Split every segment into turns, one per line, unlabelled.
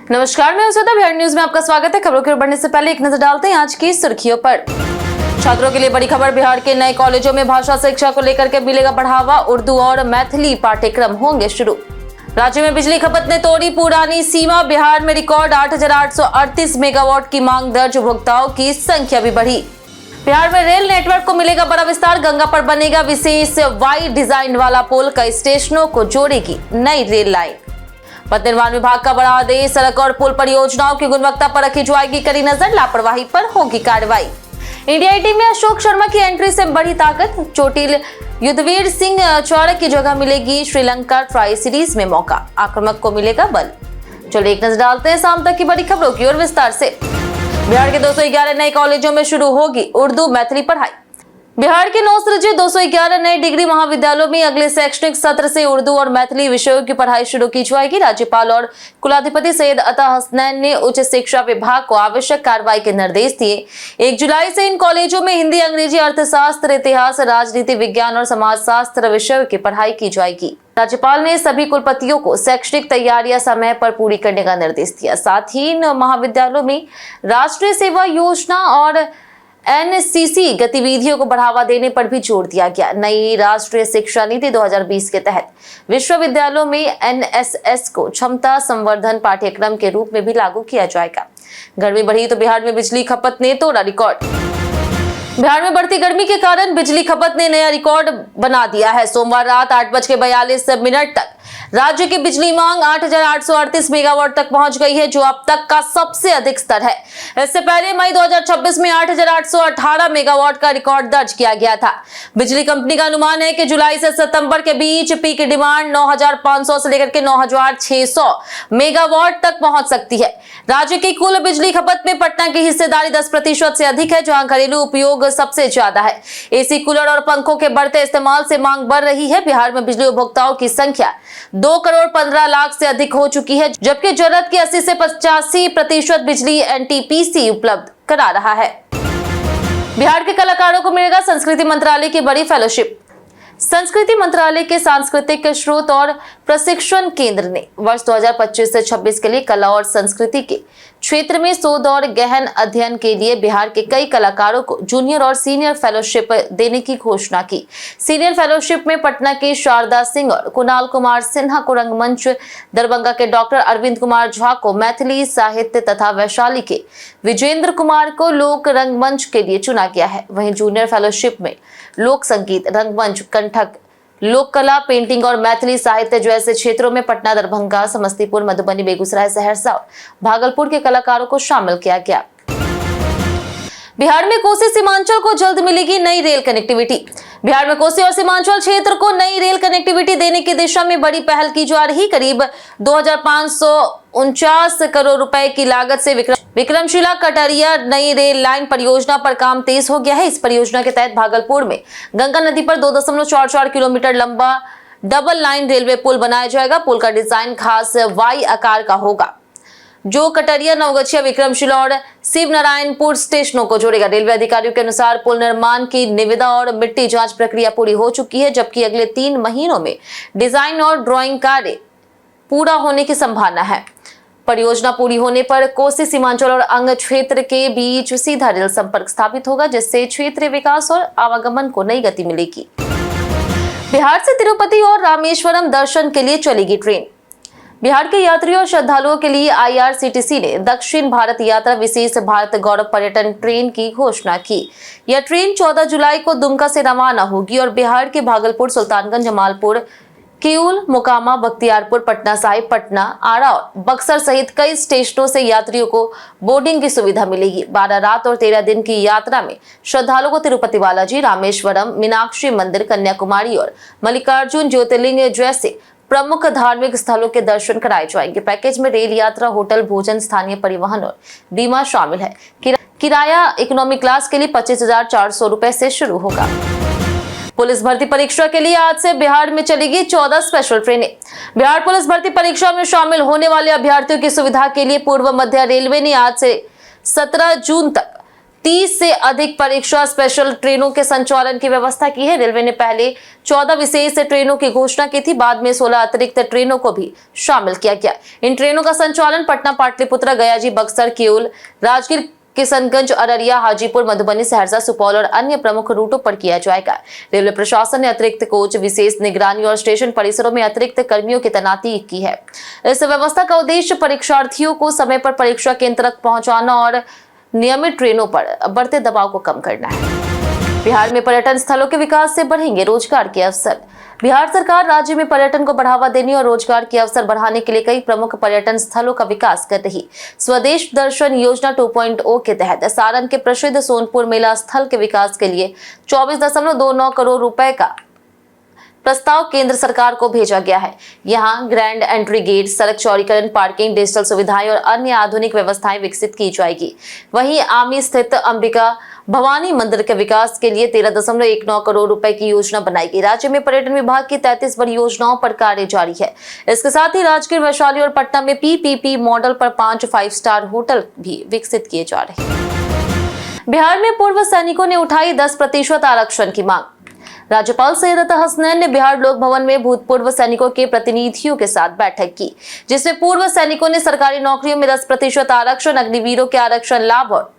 नमस्कार, मैं उषा बिहार न्यूज में आपका स्वागत है। खबरों की ओर बढ़ने से पहले एक नजर डालते हैं आज की सुर्खियों पर। छात्रों के लिए बड़ी खबर, बिहार के नए कॉलेजों में भाषा शिक्षा को लेकर के मिलेगा बढ़ावा, उर्दू और मैथिली पाठ्यक्रम होंगे शुरू। राज्य में बिजली खपत ने तोड़ी पुरानी सीमा, बिहार में रिकॉर्ड 8,838 मेगावाट की मांग दर्ज, उपभोक्ताओं की संख्या भी बढ़ी। बिहार में रेल नेटवर्क को मिलेगा बड़ा विस्तार, गंगा पर बनेगा विशेष वाई डिजाइन वाला पुल, कई स्टेशनों को जोड़ेगी नई रेल लाइन। पथ निर्माण विभाग का बड़ा आदेश, सड़क और पुल परियोजनाओं की गुणवत्ता पर रखी जाएगी कड़ी नजर, लापरवाही पर होगी कार्रवाई। इंडिया टीम में अशोक शर्मा की एंट्री से बढ़ी ताकत, चोटिल युद्धवीर सिंह चौड़ की जगह मिलेगी श्रीलंका ट्राई सीरीज में मौका, आक्रामक को मिलेगा बल। चलिए एक नजर डालते हैं शाम तक की बड़ी खबरों की ओर विस्तार से। बिहार के 211 नए कॉलेजों में शुरू होगी उर्दू मैथिली पढ़ाई। बिहार के 9 सृजित 211 नए डिग्री महाविद्यालयों में अगले शैक्षणिक सत्र से उर्दू और मैथिली विषयों की पढ़ाई शुरू की जाएगी। राज्यपाल और कुलाधिपति सैयद अता हसनैन ने उच्च शिक्षा विभाग को आवश्यक कार्रवाई के निर्देश दिए। 1 जुलाई से इन कॉलेजों में हिंदी, अंग्रेजी, अर्थशास्त्र, इतिहास, राजनीति विज्ञान और समाजशास्त्र विषयों की पढ़ाई की जाएगी। राज्यपाल ने सभी कुलपतियों को शैक्षणिक तैयारियां समय पर पूरी करने का निर्देश दिया। साथ ही इन महाविद्यालयों में राष्ट्रीय सेवा योजना और एनसीसी गतिविधियों को बढ़ावा देने पर भी जोर दिया गया। नई राष्ट्रीय शिक्षा नीति 2020 के तहत विश्वविद्यालयों में एनएसएस को क्षमता संवर्धन पाठ्यक्रम के रूप में भी लागू किया जाएगा। गर्मी बढ़ी तो बिहार में बिजली खपत ने तोड़ा रिकॉर्ड। बिहार में बढ़ती गर्मी के कारण बिजली खपत ने नया रिकॉर्ड बना दिया है। सोमवार रात 8:42 तक राज्य की बिजली मांग 8,838 मेगावाट तक पहुंच गई है, जो अब तक का सबसे अधिक स्तर है। इससे पहले मई 2026 में 8,818 मेगावाट का रिकॉर्ड दर्ज किया गया था। बिजली कंपनी का अनुमान है कि जुलाई से सितंबर के बीच पीक डिमांड 9,500 से लेकर के 9,600 मेगावाट तक पहुंच सकती है। राज्य की कुल बिजली खपत में पटना की हिस्सेदारी 10% से अधिक है, जहां घरेलू उपयोग सबसे ज्यादा है। एसी, कूलर और पंखों के बढ़ते इस्तेमाल से मांग बढ़ रही है। बिहार में बिजली उपभोक्ताओं की संख्या 2,15,00,000 से अधिक हो चुकी है, जबकि जरूरत की 80 से 85% बिजली एनटीपीसी उपलब्ध करा रहा है। बिहार के कलाकारों को मिलेगा संस्कृति मंत्रालय की बड़ी फेलोशिप। संस्कृति मंत्रालय के सांस्कृतिक स्रोत और प्रशिक्षण केंद्र ने वर्ष 2025 से 26 के लिए कला और संस्कृति के क्षेत्र में शोध और गहन अध्ययन के लिए बिहार के कई कलाकारों को जूनियर और सीनियर फेलोशिप देने की घोषणा की। सीनियर फेलोशिप में पटना के शारदा सिंह और कुणाल कुमार सिन्हा को रंगमंच, दरभंगा के डॉक्टर अरविंद कुमार झा को मैथिली साहित्य तथा वैशाली के विजेंद्र कुमार को लोक रंगमंच के लिए चुना गया है। वहीं जूनियर फेलोशिप में लोक संगीत, रंगमंच, कंठक, लोक कला, पेंटिंग और मैथिली साहित्य जैसे क्षेत्रों में पटना, दरभंगा, समस्तीपुर, मधुबनी, बेगूसराय, सहरसा और भागलपुर के कलाकारों को शामिल किया गया। बिहार में कोसी सीमांचल को जल्द मिलेगी नई रेल कनेक्टिविटी। बिहार में कोसी और सीमांचल क्षेत्र को नई रेल कनेक्टिविटी देने की दिशा में बड़ी पहल की जा रही। करीब 2,549 करोड़ रुपए की लागत से विक्रमशिला कटरिया नई रेल लाइन परियोजना पर काम तेज हो गया है। इस परियोजना के तहत भागलपुर में गंगा नदी पर 2.44 किलोमीटर लंबा डबल लाइन रेलवे पुल बनाया जाएगा। पुल का डिजाइन खास वाई आकार का होगा, जो कटरिया, नवगछिया, विक्रमशिला और शिवनारायणपुर स्टेशनों को जोड़ेगा। रेलवे अधिकारियों के अनुसार पुल निर्माण की निविदा और मिट्टी जांच प्रक्रिया पूरी हो चुकी है, जबकि अगले 3 महीनों में डिजाइन और ड्राइंग कार्य पूरा होने की संभावना है। परियोजना पूरी होने पर कोसी, सीमांचल और अंग क्षेत्र के बीच सीधा रेल संपर्क स्थापित होगा, जिससे क्षेत्रीय विकास और आवागमन को नई गति मिलेगी। बिहार से तिरुपति और रामेश्वरम दर्शन के लिए चलेगी ट्रेन। बिहार के यात्रियों और श्रद्धालुओं के लिए आईआरसीटीसी ने दक्षिण भारत यात्रा विशेष भारत गौरव पर्यटन ट्रेन की घोषणा की। यह ट्रेन 14 जुलाई को दुमका से रवाना होगी और बिहार के भागलपुर, सुल्तानगंज, जमालपुर, किऊल, मोकामा, बख्तियारपुर, पटना साहिब, पटना, आरा और बक्सर सहित कई स्टेशनों से यात्रियों को बोर्डिंग की सुविधा मिलेगी। 12 रात और 13 दिन की यात्रा में श्रद्धालुओं को तिरुपति बालाजी, रामेश्वरम, मीनाक्षी मंदिर, कन्याकुमारी और मल्लिकार्जुन ज्योतिर्लिंग जैसे प्रमुख धार्मिक स्थलों के दर्शन कराए जाएंगे। पैकेज में रेल यात्रा, होटल, भोजन, स्थानीय परिवहन और बीमा शामिल है। किराया इकोनॉमी क्लास के लिए 25,400 रुपए से शुरू होगा। पुलिस भर्ती परीक्षा के लिए आज से बिहार में चलेगी 14 स्पेशल ट्रेनें। बिहार पुलिस भर्ती परीक्षा में शामिल होने वाले अभ्यर्थियों की सुविधा के लिए पूर्व मध्य रेलवे ने आज से 17 जून तक 30 से अधिक परीक्षा स्पेशल ट्रेनों के संचालन की व्यवस्था की है। रेलवे ने पहले 14 विशेष ट्रेनों की घोषणा की थी, बाद में 16 अतिरिक्त ट्रेनों को भी शामिल किया गया। इन ट्रेनों का संचालन पटना, पाटलिपुत्र, गयाजी, बक्सर, किऊल, राजगीर, किशनगंज, अररिया, हाजीपुर, मधुबनी, सहरसा, सुपौल और अन्य प्रमुख रूटों पर किया जाएगा। रेलवे प्रशासन ने अतिरिक्त कोच, विशेष निगरानी और स्टेशन परिसरों में अतिरिक्त कर्मियों की तैनाती की है। इस व्यवस्था का उद्देश्य परीक्षार्थियों को समय पर परीक्षा केंद्र तक पहुंचाना और नियमित ट्रेनों पर बढ़ते दबाव को कम करना है। बिहार में पर्यटन स्थलों के विकास से बढ़ेंगे रोजगार के अवसर। बिहार सरकार राज्य में पर्यटन को बढ़ावा देने और रोजगार के अवसर बढ़ाने के लिए कई प्रमुख पर्यटन स्थलों का विकास कर रही। स्वदेश दर्शन योजना 2.0 के तहत सारण के प्रसिद्ध सोनपुर मेला स्थल के विकास के लिए 24.29 करोड़ रुपए का प्रस्ताव केंद्र सरकार को भेजा गया है। यहां ग्रैंड एंट्री गेट, सड़क चौड़ीकरण, पार्किंग, डिजिटल सुविधाएं और अन्य आधुनिक व्यवस्थाएं विकसित की जाएगी। वहीं आमी स्थित अंबिका भवानी मंदिर के विकास के लिए 13.19 करोड़ रुपए की योजना बनाई गई। राज्य में पर्यटन विभाग की 33 बड़ी योजनाओं पर कार्य जारी है। इसके साथ ही राजगीर, वैशाली और पटना में PPP मॉडल पर 5 5 स्टार होटल भी विकसित किए जा रहे हैं। बिहार में पूर्व सैनिकों ने उठाई 10% आरक्षण की मांग। राज्यपाल सैयद अता हसनैन ने बिहार लोक भवन में भूतपूर्व सैनिकों के प्रतिनिधियों के साथ बैठक की, जिसमें पूर्व सैनिकों ने सरकारी नौकरियों में 10% आरक्षण, अग्निवीरों के आरक्षण लाभ और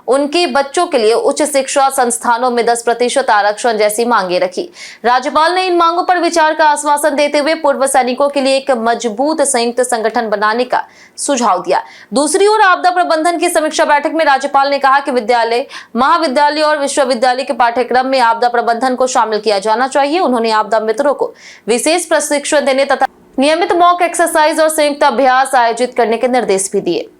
उनके बच्चों के लिए उच्च शिक्षा संस्थानों में 10% आरक्षण जैसी मांगे रखी। राज्यपाल ने इन मांगों पर विचार का आश्वासन देते हुए पूर्व सैनिकों के लिए एक मजबूत संयुक्त संगठन बनाने का सुझाव दिया। दूसरी ओर आपदा प्रबंधन की समीक्षा बैठक में राज्यपाल ने कहा कि विद्यालय, महाविद्यालय और विश्वविद्यालय के पाठ्यक्रम में आपदा प्रबंधन को शामिल किया जाना चाहिए। उन्होंने आपदा मित्रों को विशेष प्रशिक्षण देने तथा नियमित मॉक एक्सरसाइज और संयुक्त अभ्यास आयोजित करने के निर्देश भी दिए।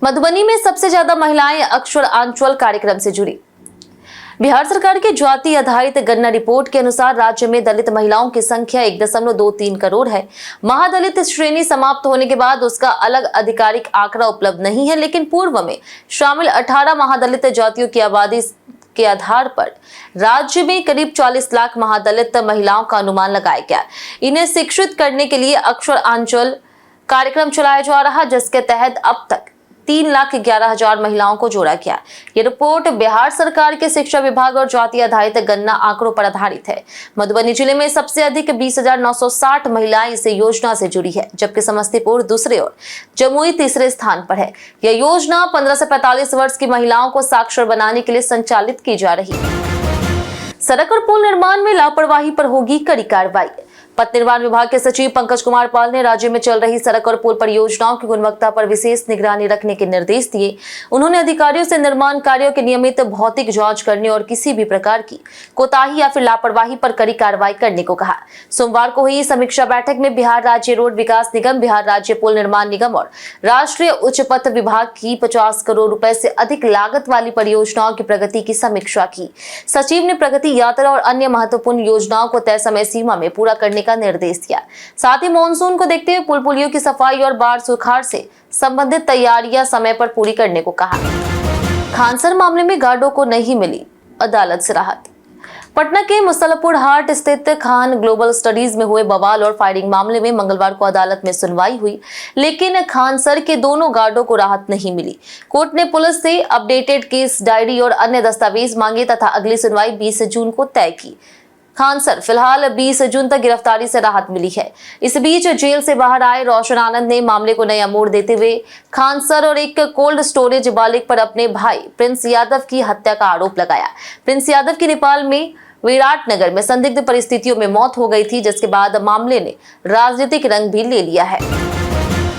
मधुबनी में सबसे ज्यादा महिलाएं अक्षर आंचल कार्यक्रम से जुड़ी। बिहार सरकार के जाति आधारित गणना रिपोर्ट के अनुसार राज्य में दलित महिलाओं की संख्या 1.23 करोड़ है। महादलित श्रेणी समाप्त होने के बाद उसका अलग आधिकारिक आंकड़ा उपलब्ध नहीं है, लेकिन पूर्व में शामिल 18 महादलित जातियों की आबादी के आधार पर राज्य में करीब 40 लाख महादलित महिलाओं का अनुमान लगाया गया। इन्हें शिक्षित करने के लिए अक्षर आंचल कार्यक्रम चलाया जा रहा, जिसके तहत अब तक 3,11,000 महिलाओं को जोड़ा गया। ये रिपोर्ट बिहार सरकार के शिक्षा विभाग और जाति आधारित गणना आंकड़ों पर आधारित है। मधुबनी जिले में सबसे अधिक 20,960 महिलाएं इस योजना से जुड़ी है, जबकि समस्तीपुर दूसरे और जमुई तीसरे स्थान पर है। यह योजना 15 से 45 वर्ष की महिलाओं को साक्षर बनाने के लिए संचालित की जा रही है। सड़क और पुल निर्माण में लापरवाही पर होगी कड़ी कार्रवाई। पथ निर्माण विभाग के सचिव पंकज कुमार पाल ने राज्य में चल रही सड़क और पुल परियोजनाओं की गुणवत्ता पर विशेष निगरानी रखने के निर्देश दिए। उन्होंने अधिकारियों से निर्माण कार्यों की नियमित भौतिक जांच करने और किसी भी प्रकार की कोताही या फिर लापरवाही पर कड़ी कार्रवाई करने को कहा। सोमवार को हुई समीक्षा बैठक में बिहार राज्य रोड विकास निगम, बिहार राज्य पुल निर्माण निगम और राष्ट्रीय उच्च पथ विभाग की 50 करोड़ रुपए से अधिक लागत वाली परियोजनाओं की प्रगति की समीक्षा की। सचिव ने प्रगति यात्रा और अन्य महत्वपूर्ण योजनाओं को तय समय सीमा में पूरा करने का निर्देश दिया। साथ ही मानसून को देखते हुए पुल पुलियों की सफाई और बाढ़ सुखाड़ से संबंधित तैयारियां समय पर पूरी करने को कहा। खानसर मामले में गार्डों को नहीं मिली अदालत से राहत। पटना के मुसल्लपुर हाट स्थित खान ग्लोबल स्टडीज में हुए बवाल और फायरिंग मामले में मंगलवार को अदालत में सुनवाई हुई, लेकिन खानसर के दोनों गार्डों को राहत नहीं मिली। कोर्ट ने पुलिस से अपडेटेड केस डायरी और अन्य दस्तावेज मांगे तथा अगली सुनवाई 20 जून को तय की। खानसर फिलहाल 20 जून तक गिरफ्तारी से राहत मिली है। इस बीच जेल से बाहर आए रोशन आनंद ने मामले को नया मोड़ देते हुए खानसर और एक कोल्ड स्टोरेज मालिक पर अपने भाई प्रिंस यादव की हत्या का आरोप लगाया। प्रिंस यादव की नेपाल में विराटनगर में संदिग्ध परिस्थितियों में मौत हो गई थी, जिसके बाद मामले ने राजनीतिक रंग भी ले लिया है।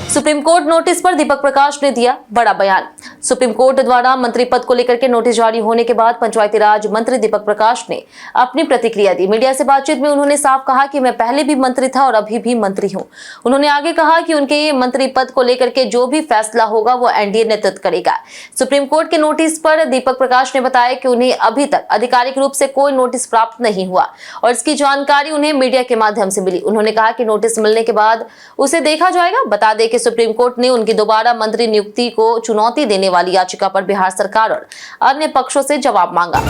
सुप्रीम कोर्ट नोटिस पर दीपक प्रकाश ने दिया बड़ा बयान। सुप्रीम कोर्ट द्वारा मंत्री पद को लेकर के नोटिस जारी होने के बाद पंचायती राज मंत्री दीपक प्रकाश ने अपनी प्रतिक्रिया दी। मीडिया से बातचीत में उन्होंने साफ कहा कि मैं पहले भी मंत्री था और अभी भी मंत्री हूं। उन्होंने आगे कहा कि उनके मंत्री पद को लेकर के जो भी फैसला होगा वो एनडीए नेतृत्व करेगा। सुप्रीम कोर्ट के नोटिस पर दीपक प्रकाश ने बताया कि उन्हें अभी तक आधिकारिक रूप से कोई नोटिस प्राप्त नहीं हुआ और इसकी जानकारी उन्हें मीडिया के माध्यम से मिली। उन्होंने कहा कि नोटिस मिलने के बाद उसे देखा जाएगा। बता दें कि सुप्रीम कोर्ट ने उनकी दोबारा मंत्री नियुक्ति को चुनौती देने वाली याचिका पर बिहार सरकार और अन्य पक्षों से जवाब मांगा।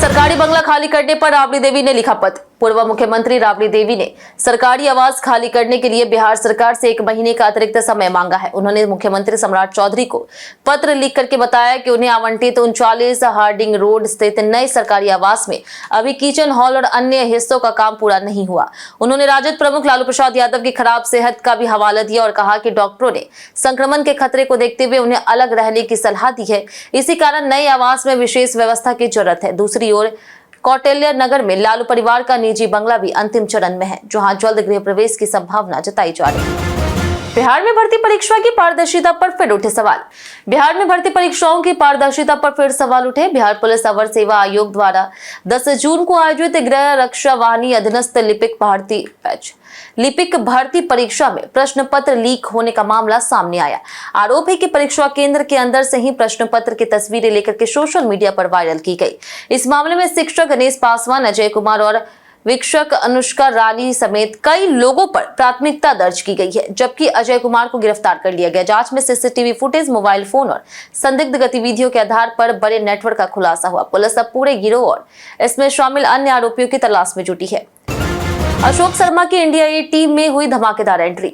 सरकारी बंगला खाली करने पर राबड़ी देवी ने लिखा पत्र। पूर्व मुख्यमंत्री राबड़ी देवी ने सरकारी आवास खाली करने के लिए बिहार सरकार से 1 महीने का अतिरिक्त समय मांगा है। उन्होंने मुख्यमंत्री सम्राट चौधरी को पत्र लिख करके बताया कि उन्हें आवंटित 39 हार्डिंग रोड स्थित नए सरकारी आवास में अभी किचन हॉल और अन्य हिस्सों का काम पूरा नहीं हुआ। उन्होंने राजद प्रमुख लालू प्रसाद यादव की खराब सेहत का भी हवाला दिया और कहा कि डॉक्टरों ने संक्रमण के खतरे को देखते हुए उन्हें अलग रहने की सलाह दी है। इसी कारण नए आवास में विशेष व्यवस्था की जरूरत है। दूसरी ओर कौटिल्य नगर में लालू परिवार का निजी बंगला भी अंतिम चरण में है, जहां जल्द गृह प्रवेश की संभावना जताई जा रही है। बिहार में भर्ती परीक्षा की पारदर्शिता पर फिर उठे सवाल। बिहार में भर्ती परीक्षाओं की पारदर्शिता पर फिर सवाल उठे। बिहार पुलिस अवर सेवा आयोग द्वारा 10 जून को आयोजित गृह रक्षा वाहिनी अधीनस्थ लिपिक भर्ती परीक्षा में प्रश्न पत्र लीक होने का मामला सामने आया। आरोप है कि परीक्षा केंद्र के अंदर से ही प्रश्न पत्र की तस्वीरें लेकर के सोशल मीडिया पर वायरल की गई। इस मामले में शिक्षक गणेश पासवान, अजय कुमार और वीक्षक अनुष्का रानी समेत कई लोगों पर प्राथमिकता दर्ज की गई है, जबकि अजय कुमार को गिरफ्तार कर लिया गया। जांच में सीसीटीवी फुटेज, मोबाइल फोन और संदिग्ध गतिविधियों के आधार पर बड़े नेटवर्क का खुलासा हुआ। पुलिस अब पूरे गिरोह और इसमें शामिल अन्य आरोपियों की तलाश में जुटी है। अशोक शर्मा की इंडिया ए टीम में हुई धमाकेदार एंट्री।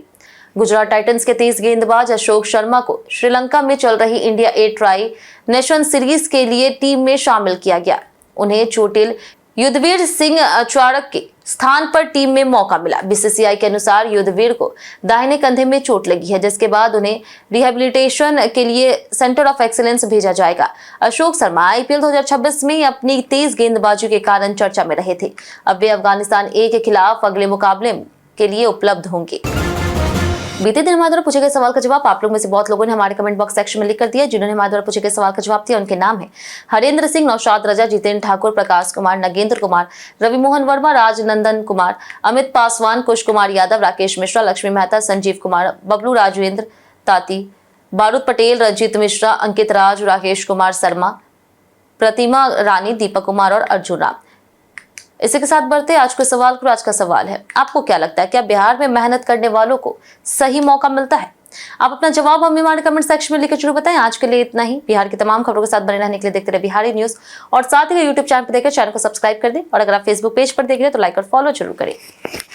गुजरात टाइटंस के तेज गेंदबाज अशोक शर्मा को श्रीलंका में चल रही इंडिया ए ट्राई नेशन सीरीज के लिए टीम में शामिल किया गया। उन्हें चोटिल युद्धवीर सिंह चाड़क के स्थान पर टीम में मौका मिला। बीसीसीआई के अनुसार युद्धवीर को दाहिने कंधे में चोट लगी है, जिसके बाद उन्हें रिहेबिलिटेशन के लिए सेंटर ऑफ एक्सीलेंस भेजा जाएगा। अशोक शर्मा आईपीएल 2026 में अपनी तेज गेंदबाजी के कारण चर्चा में रहे थे। अब वे अफगानिस्तान ए के खिलाफ अगले मुकाबले के लिए उपलब्ध होंगे। बीते दिन हमारे द्वारा पूछे गए सवाल का जवाब आप लोग में से बहुत लोगों ने हमारे कमेंट बॉक्स सेक्शन में लिख कर दिया। जिन्होंने हमारे द्वारा पूछे गए सवाल का जवाब दिया उनके नाम है हरेंद्र सिंह, नौशाद रजा, जितेंद्र ठाकुर, प्रकाश कुमार, नगेंद्र कुमार, रवि मोहन वर्मा, राजनंदन कुमार, अमित पासवान, कुश कुमार यादव, राकेश मिश्रा, लक्ष्मी मेहता, संजीव कुमार, बबलू, राजेंद्र ताती, बारूद पटेल, रंजीत मिश्रा, अंकित राज, राकेश कुमार शर्मा, प्रतिमा रानी, दीपक कुमार और अर्जुन राम। इसी के साथ बढ़ते आज के सवाल को। आज का सवाल है, आपको क्या लगता है क्या बिहार में मेहनत करने वालों को सही मौका मिलता है? आप अपना जवाब हमें हमारे कमेंट सेक्शन में लिखकर जरूर बताएं। आज के लिए इतना ही। बिहार की तमाम खबरों के साथ बने रहने के लिए देखते रहे बिहारी न्यूज और साथ ही यूट्यूब चैनल पर देखकर चैनल को सब्सक्राइब कर दें और अगर आप फेसबुक पेज पर देख रहे हैं तो लाइक और फॉलो जरूर करें।